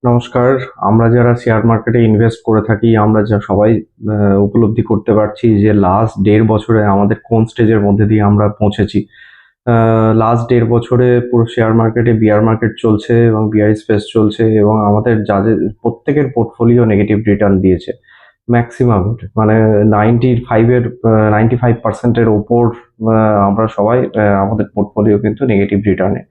নমস্কার। আমরা যারা শেয়ার মার্কেটে ইনভেস্ট করে থাকি, আমরা যা সবাই উপলব্ধি করতে পারছি যে লাস্ট ১.৫ বছরে আমাদের কোন স্টেজের মধ্যে দিয়ে আমরা পৌঁছেছি। লাস্ট ১.৫ বছরে পুরো শেয়ার মার্কেটে বিয়ার মার্কেট চলছে এবং বিয়ারিশ ফেজ চলছে এবং আমাদের যাদের প্রত্যেকের পোর্টফোলিও নেগেটিভ রিটার্ন দিয়েছে। ম্যাক্সিমাম মানে 95% এর ওপর আমরা সবাই আমাদের পোর্টফোলিও কিন্তু নেগেটিভ রিটার্নে।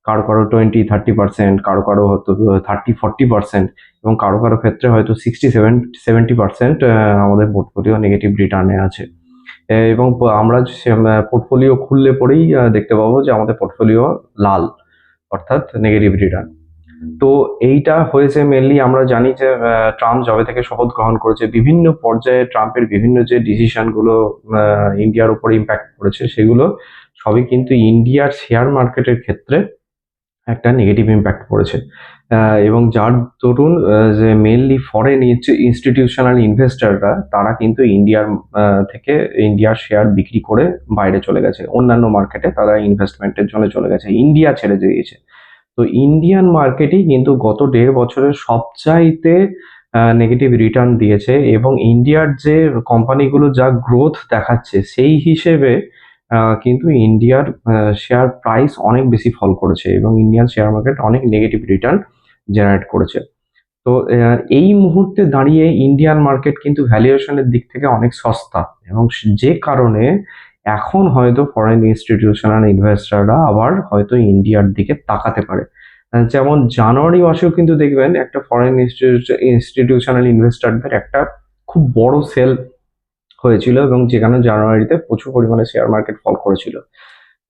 কারো 20-30%, কারো হয়তো 30-40% এবং কারো ক্ষেত্রে হয়তো 60-70% আমাদের পোর্টফোলিও নেগেটিভ রিটার্নে আছে। এবং আমরা পোর্টফোলিও খুললে পরেই দেখতে পাবো যে আমাদের পোর্টফোলিও লাল, অর্থাৎ নেগেটিভ রিটার্ন। তো এইটা হয়েছে মেইনলি আমরা জানি যে ট্রাম্প যবে থেকে শপথ গ্রহণ করেছে, বিভিন্ন পর্যায়ে ট্রাম্পের বিভিন্ন যে ডিসিশন গুলো ইন্ডিয়ার উপর ইম্প্যাক্ট করেছে, সেগুলো সবই কিন্তু ইন্ডিয়ার শেয়ার মার্কেটের ক্ষেত্রে একটা নেগেটিভ ইম্প্যাক্ট পড়েছে। এবং যার দরুন যে মেইনলি ফরেন ইনস্টিটিউশনাল ইনভেস্টররা তারা কিন্তু থেকে ইন্ডিয়ার শেয়ার বিক্রি করে বাইরে চলে গেছে। অন্যান্য মার্কেটে তারা ইনভেস্টমেন্টের জন্য চলে গেছে। ইন্ডিয়া ছেড়ে দিয়েছে। তো ইন্ডিয়ান মার্কেটেই কিন্তু গত ১.৫ বছরের সবচাইতে নেগেটিভ রিটার্ন দিয়েছে এবং ইন্ডিয়ার যে কোম্পানিগুলো যা গ্রোথ দেখাচ্ছে সেই হিসেবে কিন্তু ইন্ডিয়ার শেয়ার প্রাইস অনেক বেশি ফল করেছে এবং ইন্ডিয়ান শেয়ার মার্কেট অনেক নেগেটিভ রিটার্ন জেনারেট করেছে। তো এই মুহূর্তে দাঁড়িয়ে ইন্ডিয়ান মার্কেট কিন্তু ভ্যালুয়েশনের দিক থেকে অনেক সস্তা এবং যে কারণে এখন হয়তো ফরেন ইনস্টিটিউশনাল ইনভেস্টররা আবার হয়তো ইন্ডিয়ার দিকে তাকাতে পারে। যেমন জানুয়ারি মাসেও কিন্তু দেখবেন একটা ফরেন ইনস্টিটিউশনাল ইনভেস্টরদের একটা খুব বড় সেল হয়েছিল এবং যেখানে জানুয়ারিতে প্রচুর পরিমাণে শেয়ার মার্কেট ফল করেছিল।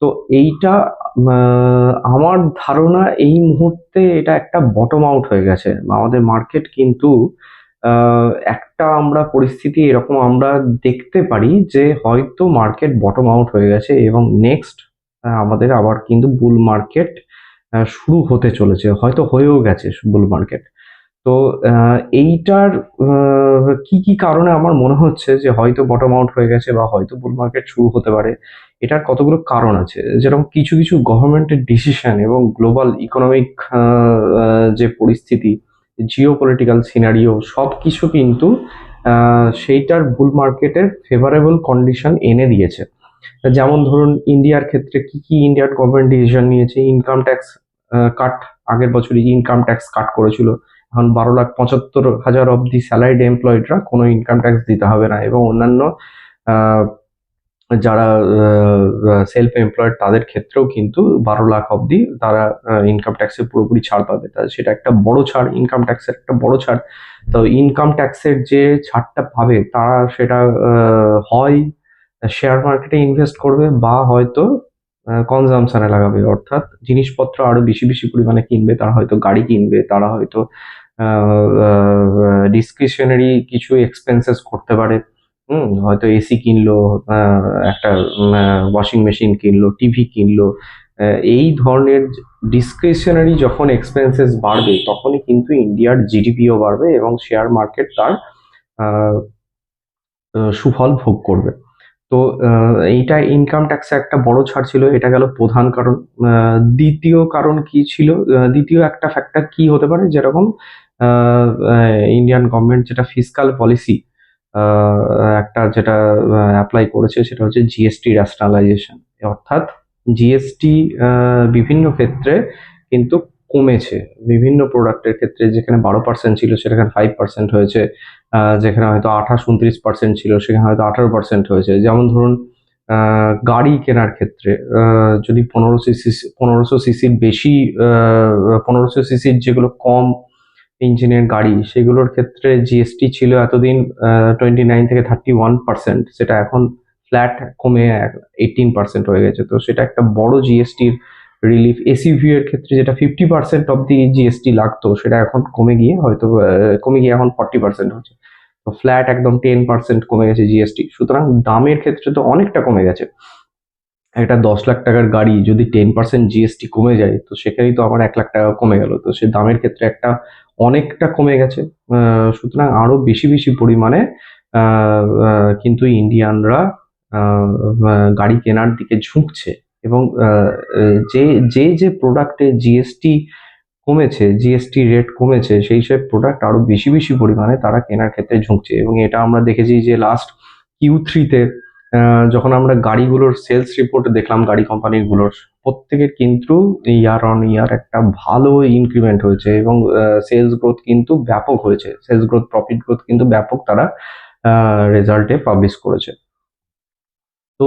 তো এইটা আমার ধারণা এই মুহূর্তে এটা একটা বটম আউট হয়ে গেছে। আমাদের মার্কেট কিন্তু একটা আমরা পরিস্থিতি এরকম আমরা দেখতে পারি যে হয়তো মার্কেট বটম আউট হয়ে গেছে এবং নেক্সট আমাদের আবার কিন্তু বুল মার্কেট শুরু হতে চলেছে। হয়তো হয়েও গেছে বুল মার্কেট। তো এইটার কি কারণে আমার মনে হচ্ছে যে হয়তো বটম আউট হয়ে গেছে বা হয়তো বুল মার্কেট শুরু হতে পারে। এটার কতগুলো কারণ আছে। যেরকম কিছু গভর্নমেন্টের ডিসিশন এবং গ্লোবাল ইকোনমিক আ আ যে পরিস্থিতি, জিওপলিটিক্যাল সিনারিও সবকিছু কিন্তু আ সেইটার বুল মার্কেটের ফেভারেবল কন্ডিশন এনে দিয়েছে। যেমন ধরুন ইন্ডিয়ার ক্ষেত্রে কি ইন্ডিয়ান গভর্নমেন্ট ডিসিশন নিয়েছে? ইনকাম ট্যাক্স কাট, আগের বছরই ইনকাম ট্যাক্স কাট করেছিল। এখন ১২,৭৫,০০০ অব্দি স্যালারিড এমপ্লয়েডরা কোনো ইনকাম ট্যাক্স দিতে হবে না এবং অন্যান্য আ যারা সেলফ এমপ্লয়েড তাদের ক্ষেত্রেও কিন্তু ১২ লাখ অব্দি তারা ইনকাম ট্যাক্সে পুরোপুরি ছাড় পাবে। সেটা একটা বড় ছাড়, ইনকাম ট্যাক্সের একটা বড় ছাড়। তো ইনকাম ট্যাক্সের যে ছাড়টা পাবে তারা সেটা আ হয় শেয়ার মার্কেটে ইনভেস্ট করবে বা হয়তো কনজাম্পশন এ লাগাবে। অর্থাৎ জিনিসপত্র আরো বেশি পরিমাণে কিনবে। তারা হয়তো গাড়ি কিনবে, তারা হয়তো আ আ ডিসক্রিশনারি কিছু এক্সপেন্সেস করতে পারে। হয়তো এসি কিনলো, আ একটা ওয়াশিং মেশিন কিনলো, টিভি কিনলো। এই ধরনের ডিসক্রিশনারি যখন এক্সপেন্সেস বাড়বে তখনই কিন্তু ইন্ডিয়ার জিডিপিও বাড়বে এবং শেয়ার মার্কেট তার আ সুফল ভোগ করবে। তো আ এইটা ইনকাম ট্যাক্সে একটা বড় ছাড় ছিল। এটা গেল প্রধান কারণ। আ দ্বিতীয় কারণ কি ছিল? দ্বিতীয় একটা ফ্যাক্টর কি হতে পারে? যেরকম আ আ ইন্ডিয়ান গভর্নমেন্ট যেটা ফিসকাল পলিসি আ একটা যেটা এপ্লাই করেছে সেটা হচ্ছে জিএসটি রেশনালাইজেশন। অর্থাৎ জিএসটি আ বিভিন্ন ক্ষেত্রে কিন্তু কমেছে। বিভিন্ন প্রোডাক্টের ক্ষেত্রে যেখানে ১২% ছিল সেখানে 5% হয়েছে। যেখানে হয়তো ২৮-২৯% ছিল সেখানে হয়তো ১৮% হয়েছে। যেমন ধরুন আ গাড়ি কেনার ক্ষেত্রে যদি ১৫০০ সিসির বেশি আ ১৫০০ সিসির যেগুলো কম ইঞ্জিনের গাড়ি সেগুলোর ক্ষেত্রে জিএসটি ছিল এতদিন 29 থেকে 31%, সেটা এখন ফ্ল্যাট কমে 18% হয়ে গেছে। তো সেটা একটা বড় জিএসটির রিলিফ। এসইউভি এর ক্ষেত্রে যেটা 50% অব্দি জিএসটি লাগতো সেটা এখন কমে গিয়ে এখন 40% হচ্ছে। তো ফ্ল্যাট একদম 10% কমে গেছে জিএসটি। সুতরাং দামের ক্ষেত্রে তো অনেকটা কমে গেছে। একটা ৳১০,০০,০০০ গাড়ি যদি ১০% জিএসটি কমে যায় তো সেখানেই তো আমার ৳১,০০,০০০ কমে গেল। তো সে দামের ক্ষেত্রে একটা অনেকটা কমে গেছে। আ সুতরাং আরো বেশি পরিমাণে আ আ কিন্তু ইন্ডিয়ানরা আ আ গাড়ি কেনার দিকে ঝুঁকছে এবং আ এ যে প্রোডাক্টে জিএসটি কমেছে, জিএসটি রেট কমেছে, সেই সব প্রোডাক্ট আরো বেশি বেশি পরিমাণে তারা কেনার ক্ষেত্রে ঝুঁকছে। এবং এটা আমরা দেখেছি যে লাস্ট Q3-তে যখন আমরা গাড়িগুলোর সেলস রিপোর্ট দেখলাম, গাড়ি কোম্পানিগুলোর প্রত্যেকের কিন্তু ইয়ার অন ইয়ার একটা ভালো ইনক্রিমেন্ট হয়েছে এবং সেলস গ্রোথ কিন্তু ব্যাপক হয়েছে। সেলস গ্রোথ, প্রফিট গ্রোথ কিন্তু ব্যাপক তারা রেজাল্টে পাবলিশ করেছে। তো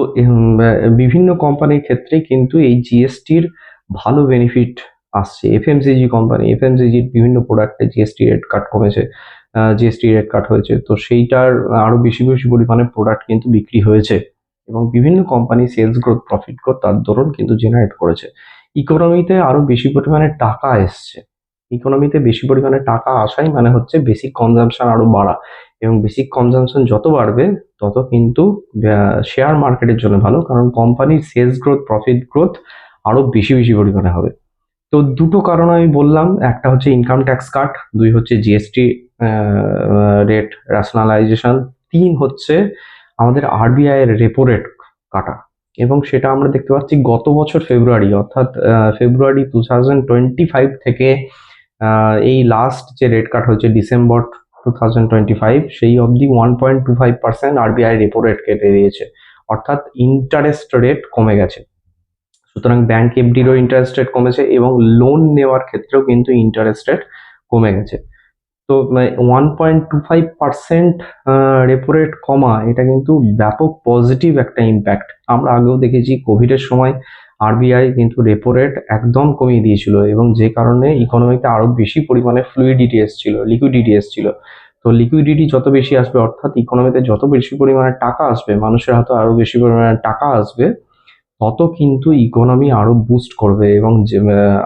বিভিন্ন কোম্পানির ক্ষেত্রেই কিন্তু এই জিএসটির ভালো বেনিফিট আসছে। এফএমসিজি কোম্পানি, এফএমসিজির বিভিন্ন প্রোডাক্টে জিএসটি রেট কাট কমেছে, জিএসটি রেট কাট হয়েছে। তো সেইটার আরো বেশি বেশি পরিমাণে প্রোডাক্ট কিন্তু বিক্রি হয়েছে এবং বিভিন্ন company sales growth, profit growth তার দরুন কিন্তু জেনারেট করেছে। ইকোনমিতে আরো বেশি পরিমাণে টাকা এসছে। ইকোনমিতে বেশি পরিমাণে টাকা আসাই মানে হচ্ছে বেসিক কনজাম্পশন আরো বাড়া, এবং বেসিক কনজাম্পশন যত বাড়বে তত কিন্তু শেয়ার মার্কেটের জন্য ভালো, কারণ কোম্পানির সেলস গ্রোথ, প্রফিট গ্রোথ আরো বেশি বেশি পরিমাণে হবে। তো দুটো কারণ আমি বললাম, একটা হচ্ছে ইনকাম ট্যাক্স কাট, দুই হচ্ছে জিএসটি রেট রেশনালাইজেশন, তিন হচ্ছে আমাদের আরবিআই এর রেপো রেট কাটা। এবং সেটা আমরা দেখতে পাচ্ছি গত বছর ফেব্রুয়ারি, অর্থাৎ ফেব্রুয়ারি 2025 থেকে এই লাস্ট যে রেট কাট হয়েছে ডিসেম্বর 2025, সেই অবধি 1.25% আরবিআই রেপো রেট কেটে দিয়েছে, অর্থাৎ ইন্টারেস্ট রেট কমে গেছে। সুতরাং ব্যাংক এফডিরও ইন্টারেস্ট রেট কমেছে এবং লোন নেওয়ার ক্ষেত্রেও কিন্তু ইন্টারেস্ট রেট কমে গেছে। তো 1.25% রেপো রেট কমা, এটা কিন্তু ব্যাপক পজিটিভ একটা ইম্প্যাক্ট। আমরা আগেও দেখেছি কোভিডের সময় আরবিআই কিন্তু রেপো রেট একদম কমিয়ে দিয়েছিল এবং যে কারণে ইকোনমিতে আরো বেশি পরিমাণে ফ্লুইডিটি এসেছিল, লিকুইডিটি এসেছিল। তো লিকুইডিটি যত বেশি আসবে, অর্থাৎ ইকোনমিতে যত বেশি পরিমাণে টাকা আসবে, মানুষের হাতে আরো বেশি পরিমাণে টাকা আসবে, তত কিন্তু ইকোনমি আরো বুস্ট করবে এবং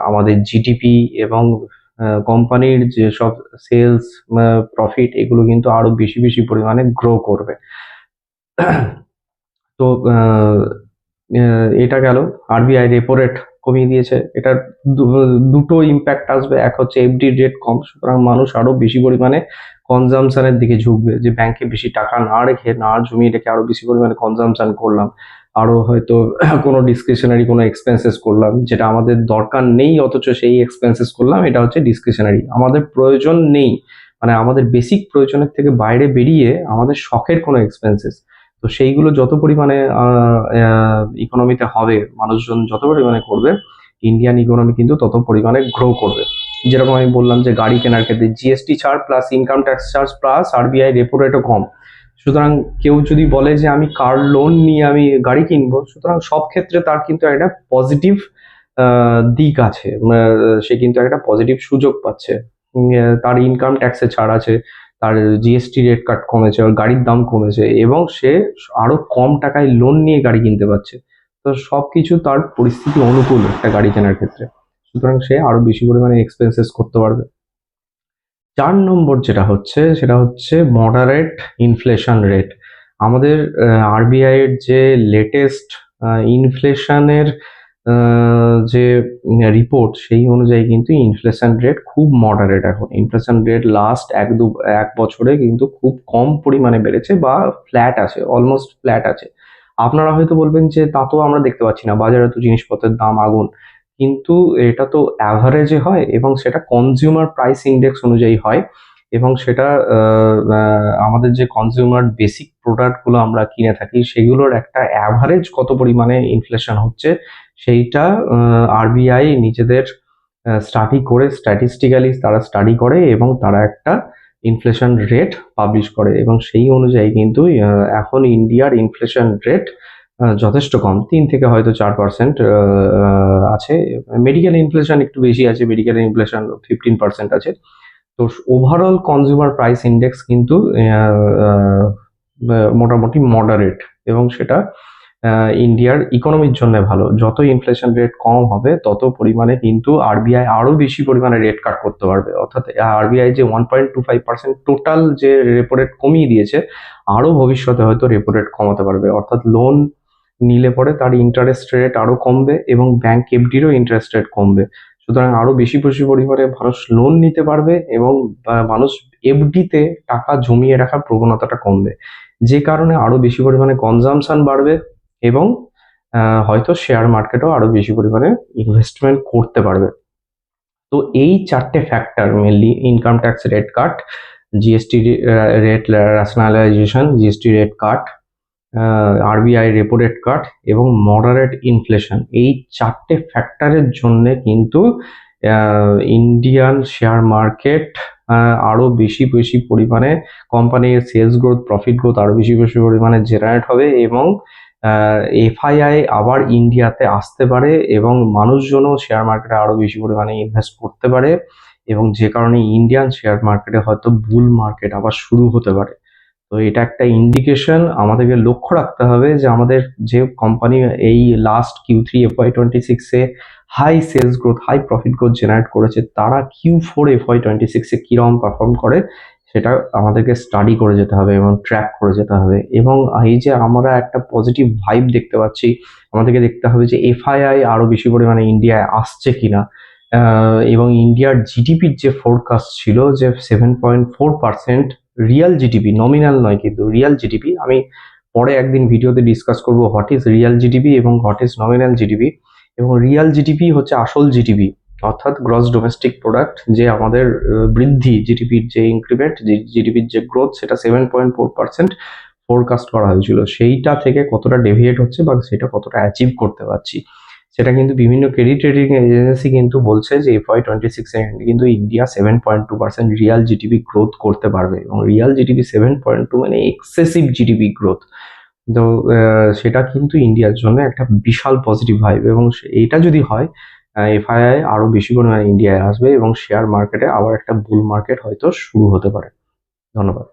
আমাদের জিডিপি এবং কোম্পানির যেসব সেলস, প্রফিট, এগুলো কিন্তু আরো বেশি বেশি পরিমাণে গ্রো করবে। তো এটা গেল, আরবিআই রেপো রেট কমিয়ে দিয়েছে, এটার দুটো ইম্প্যাক্ট আসবে। এক হচ্ছে এফডি রেট কম, সুতরাং মানুষ আরো বেশি পরিমাণে কনজামশনের দিকে ঝুঁকবে, যে ব্যাংকে বেশি টাকা না রেখে, না জমিয়ে রেখে আরো বেশি পরিমাণে কনজামশন করলাম, আরো হয়তো কোনো ডিসক্রিশনারি কোনো এক্সপেন্সেস করলাম যেটা আমাদের দরকার নেই, অথচ সেই এক্সপেন্সেস করলাম, এটা হচ্ছে ডিসক্রিশনারি। আমাদের প্রয়োজন নেই, মানে আমাদের বেসিক প্রয়োজনের থেকে বাইরে বেরিয়ে আমাদের শখের কোনো এক্সপেন্সেস, তো সেইগুলো যত পরিমাণে ইকোনমিতে হবে, মানুষজন যত পরিমাণে করবে, ইন্ডিয়ান ইকোনমি কিন্তু তত পরিমাণে গ্রো করবে। যেরকম আমি বললাম যে গাড়ি কেনার ক্ষেত্রে জিএসটি ছাড় plus income tax charge plus RBI repo রেটও কম, সুতরাং কেউ যদি বলে যে আমি কার লোন নিয়ে আমি গাড়ি কিনবো, সুতরাং সব ক্ষেত্রে তার কিন্তু একটা পজিটিভ দিক আছে, সে কিন্তু একটা পজিটিভ সুযোগ পাচ্ছে। তার ইনকাম ট্যাক্সে ছাড় আছে, তার জিএসটি রেট কাট কমেছে, ওর গাড়ির দাম কমেছে এবং সে আরো কম টাকায় লোন নিয়ে গাড়ি কিনতে পারছে। তো সবকিছু তার পরিস্থিতি অনুকূল একটা গাড়ি কেনার ক্ষেত্রে, সুতরাং সে আরো বেশি পরিমাণে এক্সপেন্সেস করতে পারবে। 4 নম্বর যেটা হচ্ছে সেটা হচ্ছে মডারেট ইনফ্লেশন রেট। আমাদের আরবিআই এর যে লেটেস্ট ইনফ্লেশনের যে রিপোর্ট, সেই অনুযায়ী কিন্তু ইনফ্লেশন রেট খুব মডারেট। এখন ইনফ্লেশন রেট লাস্ট এক বছরে কিন্তু খুব কম পরিমাণে বেড়েছে বা ফ্ল্যাট আছে, অলমোস্ট ফ্ল্যাট আছে। আপনারা হয়তো বলবেন যে তা তো আমরা দেখতে পাচ্ছি না, বাজারে তো জিনিসপত্রের দাম আগুন, কিন্তু এটা তো অ্যাভারেজে হয় এবং সেটা কনজিউমার প্রাইস ইন্ডেক্স অনুযায়ী হয় এবং সেটা আমাদের যে কনজিউমার বেসিক প্রোডাক্টগুলো আমরা কিনে থাকি সেগুলোর একটা অ্যাভারেজ কত পরিমাণে ইনফ্লেশন হচ্ছে, সেইটা আরবিআই নিজেদের স্টাডি করে, স্ট্যাটিস্টিক্যালি তারা স্টাডি করে এবং তারা একটা ইনফ্লেশন রেট পাবলিশ করে এবং সেই অনুযায়ী কিন্তু এখন ইন্ডিয়ার ইনফ্লেশন রেট যথেষ্ট কম, 3 থেকে হয়তো 4% আছে। মেডিকেল ইনফ্লেশন একটু বেশি আছে, মেডিকেল ইনফ্লেশন 15% আছে। তো ওভারঅল কনজিউমার প্রাইস ইন্ডেক্স কিন্তু মোটামুটি মডারেট এবং সেটা ইন্ডিয়ার ইকোনমির জন্য ভালো। যত ইনফ্লেশন রেট কম হবে তত পরিমাণে কিন্তু আরবিআই আরো বেশি পরিমাণে রেট কাট করতে পারবে, অর্থাৎ আরবিআই যে 1.25% টোটাল যে রেপো রেট কমিয়ে দিয়েছে, আরো ভবিষ্যতে হয়তো রেপো রেট কমাতে পারবে, অর্থাৎ লোন নিলে পরে তার ইন্টারেস্ট রেট আরো কমবে এবং ব্যাংক এফডিরও ইন্টারেস্ট রেট কমবে। সুতরাং আরো বেশি বেশি পরিমাণে মানুষ লোন নিতে পারবে এবং মানুষ এফডিতে টাকা জমিয়ে রাখার প্রবণতাটা কমবে, যে কারণে আরো বেশি পরিমাণে কনজাম্পশন বাড়বে এবং হয়তো শেয়ার মার্কেটেও আরো বেশি পরিমাণে ইনভেস্টমেন্ট করতে পারবে। তো তো এই 4টে factor mainly income tax rate cut, GST rate rationalisation, GST rate cut, RBI repo rate cut এবং মডারেট ইনফ্লেশন, এই 4টে ফ্যাক্টরের জন্য কিন্তু ইন্ডিয়ান শেয়ার মার্কেট আরো বেশি বেশি পরিমাণে কোম্পানির সেলস গ্রোথ, প্রফিট গ্রোথ আরো বেশি বেশি পরিমাণে জেনারেট হবে এবং এফআইআই আবার ইন্ডিয়াতে আসতে পারে এবং মানুষজনও শেয়ার মার্কেটে আরো বেশি পরিমাণে ইনভেস্ট করতে পারে এবং যে কারণে ইন্ডিয়ান শেয়ার মার্কেটে হয়তো বুল মার্কেট আবার শুরু হতে পারে। তো এটা একটা ইন্ডিকেশন, আমাদেরকে লক্ষ্য রাখতে হবে যে আমাদের যে কোম্পানি এই লাস্ট Q3 FY26 এ high sales growth, high profit growth generate করেছে, তারা Q4 FY26 এ কিরকম পারফর্ম করে সেটা আমাদেরকে স্টাডি করে যেতে হবে এবং ট্র্যাক করে যেতে হবে। এবং এই যে আমরা একটা পজিটিভ ভাইব দেখতে পাচ্ছি, আমাদেরকে দেখতে হবে যে এফআইআই আরো বেশি পরিমাণে ইন্ডিয়ায় আসছে কিনা। এবং ইন্ডিয়ার জিডিপির যে ফোরকাস্ট ছিল যে 7.4%, রিয়াল জিডিপি, নমিনাল নয় কিন্তু রিয়াল জিডিপি, আমি পরে একদিন ভিডিওতে ডিসকাস করব হোয়াট ইজ রিয়াল জিডিপি এবং হোয়াট ইজ নমিনাল জিডিপি। এবং রিয়াল জিডিপি হচ্ছে আসল জিডিপি, অর্থাৎ গ্রস ডোমেস্টিক প্রোডাক্ট, যে আমাদের বৃদ্ধি, জিডিপির যে ইনক্রিমেন্ট, জিডিপির যে গ্রোথ, সেটা 7.4% ফোরকাস্ট করা হয়েছিল। সেইটা থেকে কতটা ডেভিয়েট হচ্ছে বা সেটা কতটা অ্যাচিভ করতে পারছি, সেটা কিন্তু বিভিন্ন ক্রেডিট রেটিং এজেন্সি কিন্তু বলছে যে FY26 এ কিন্তু ইন্ডিয়া 7.2% রিয়াল জিডিপি গ্রোথ করতে পারবে এবং রিয়াল জিডিপি 7.2 মানে এক্সেসিভ জিডিপি গ্রোথ। তো সেটা কিন্তু ইন্ডিয়ার জন্য একটা বিশাল পজিটিভ ভাইব এবং এটা যদি হয়, এফআইআই আরো বেশি পরিমাণে ইন্ডিয়ায় আসবে এবং শেয়ার মার্কেটে আবার একটা বুল মার্কেট হয়তো শুরু হতে পারে। ধন্যবাদ।